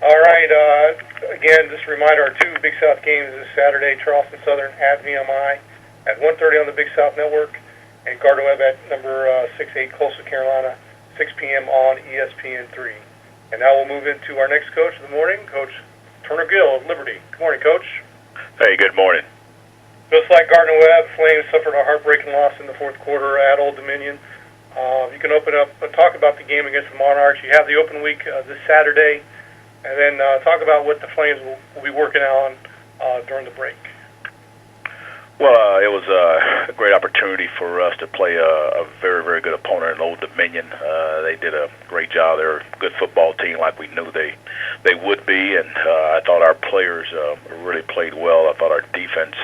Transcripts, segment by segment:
All right. Again, just a reminder, our two Big South games this Saturday, Charleston Southern at VMI at 1:30 on the Big South Network, and Gardner Webb at number 6-8 Coastal Carolina, 6 p.m. on ESPN3. And now we'll move into our next coach of the morning, Coach Turner Gill of Liberty. Good morning, Coach. Hey, good morning. Just like Gardner Webb, Flames suffered a heartbreaking loss in the fourth quarter at Old Dominion. You can open up and talk about the game against the Monarchs. You have the open week this Saturday, and then talk about what the Flames will be working on during the break. Well, it was a great opportunity for us to play a very, very good opponent in Old Dominion. They did a great job. They're a good football team like we knew they would be, and I thought our players really played well. I thought our defense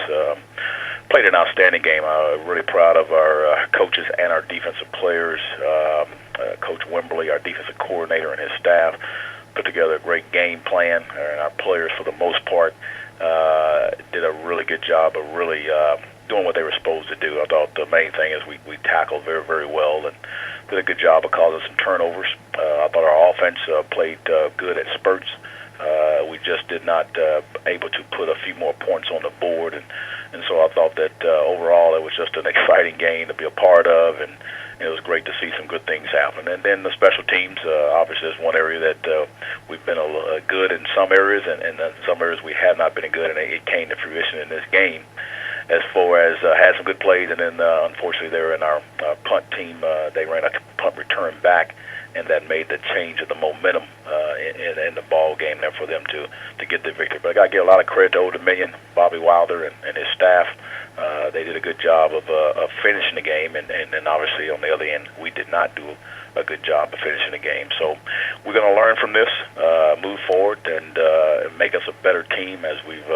played an outstanding game. I'm really proud of our coaches and our defensive players. Coach Wimberly, our defensive coordinator, and his staff put together a great game plan, and our players, for the most part, did a really good job of really doing what they were supposed to do. I thought the main thing is we tackled very, very well and did a good job of causing some turnovers. I thought our offense played good at spurts. We just did not able to put a few more points on the board, and so I thought that overall it was just an exciting game to be a part of, and it was great to see some good things happen. And then the special teams, obviously, is one area that we've been good in some areas, and in some areas we have not been good, and it came to fruition in this game. As far as had some good plays, and then unfortunately they were in our punt team. They ran a punt return back, and that made the change of the momentum in the ball game there for them to get the victory. But I got to give a lot of credit to Old Dominion, Bobby Wilder, and his staff. They did a good job of finishing the game, and then obviously on the other end, we did not do a good job of finishing the game. So we're going to learn from this, move forward, and make us a better team as we've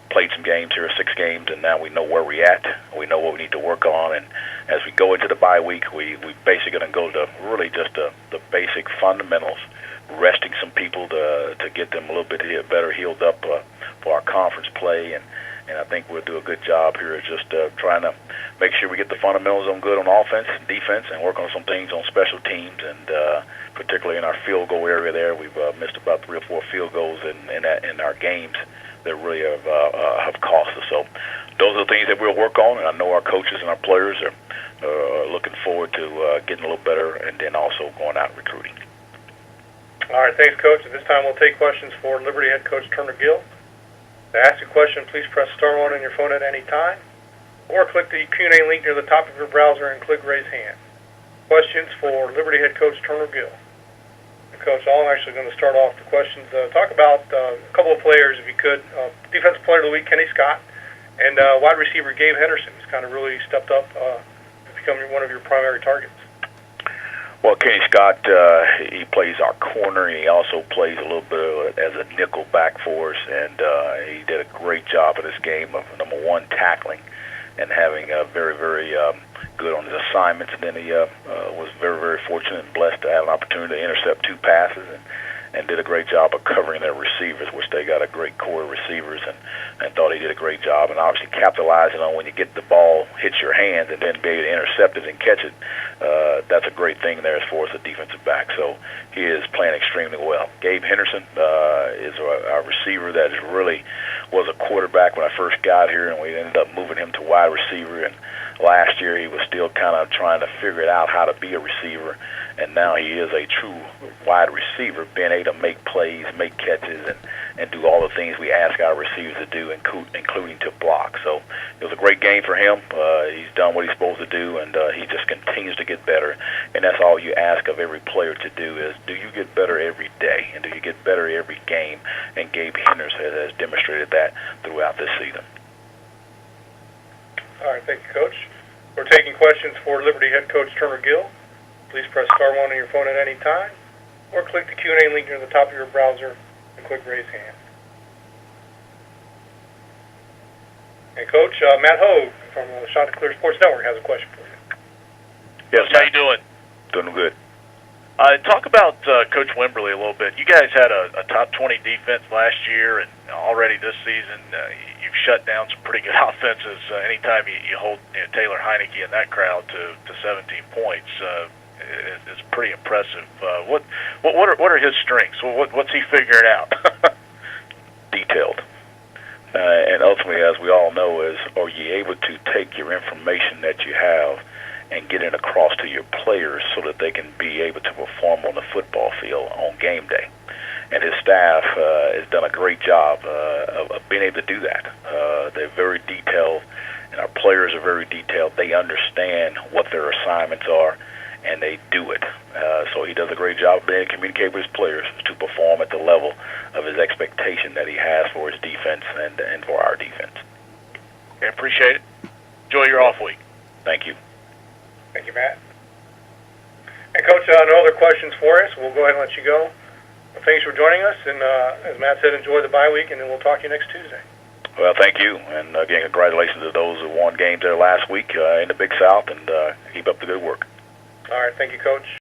played some games here, 6 games, and now we know where we're at. We know what we need to work on, and as we go into the bye week, we basically going to go to really just the basic fundamentals, resting some people to get them a little bit better healed up for our conference play, and I think we'll do a good job here of just trying to make sure we get the fundamentals on good on offense and defense, and work on some things on special teams, and particularly in our field goal area there. We've missed about 3 or 4 field goals in our games that really have cost us. So those are the things that we'll work on, and I know our coaches and our players are looking forward to getting a little better, and then also going out and recruiting. All right, thanks, Coach. At this time, we'll take questions for Liberty head coach Turner Gill. To ask a question, please press *1 on your phone at any time, or click the Q&A link near the top of your browser and click Raise Hand. Questions for Liberty head coach Turner Gill. And Coach, I'm actually going to start off the questions. Talk about a couple of players, if you could. Defensive player of the week, Kenny Scott, and wide receiver Gabe Henderson. He's kind of really stepped up to become one of your primary targets. Well, Kenny Scott, he plays our corner, and he also plays a little bit as a nickel back for us, and he did a great job in this game of, number one, tackling and having very, very good on his assignments. And then he was very, very fortunate and blessed to have an opportunity to intercept 2 passes, and did a great job of covering their receivers, which they got a great core of receivers, and thought he did a great job. And obviously capitalizing on when you get the ball, hits your hands, and then be able to intercept it and catch it, that's a great thing there as far as the defensive back. So he is playing extremely well. Gabe Henderson is our receiver that is really was a quarterback when I first got here, and we ended up moving him to wide receiver. And last year he was still kind of trying to figure it out how to be a receiver, and now he is a true wide receiver, being able to make plays, make catches, and do all the things we ask our receivers to do, including to block. So it was a great game for him. He's done what he's supposed to do, and he just continues to get better. And that's all you ask of every player to do is, do you get better every day, and do you get better every game? And Gabe Henderson has demonstrated that throughout this season. All right, thank you, Coach. We're taking questions for Liberty head coach Turner Gill. Please press *1 on your phone at any time, or click the Q&A link near the top of your browser and click Raise Hand. And Coach, Matt Hogue from the Shot to Clear Sports Network has a question for you. Yes, how you doing? Doing good. Talk about Coach Wimberly a little bit. You guys had a top 20 defense last year, and already this season you've shut down some pretty good offenses. Anytime you hold Taylor Heineke and that crowd to 17 points, is pretty impressive. What are his strengths? What's he figuring out? Detailed. And ultimately, as we all know, are you able to take your information that you have and get it across to your players so that they can be able to perform on the football field on game day? And his staff has done a great job of being able to do that. They're very detailed, and our players are very detailed. They understand what their assignments are, and they do it. So he does a great job of being able to communicate with his players to perform at the level of his expectation that he has for his defense and for our defense. Okay, appreciate it. Enjoy your off week. Thank you. Thank you, Matt. And Coach, no other questions for us. We'll go ahead and let you go. Well, thanks for joining us, and as Matt said, enjoy the bye week, and then we'll talk to you next Tuesday. Well, thank you, and again, congratulations to those who won games there last week in the Big South, and keep up the good work. All right, thank you, Coach.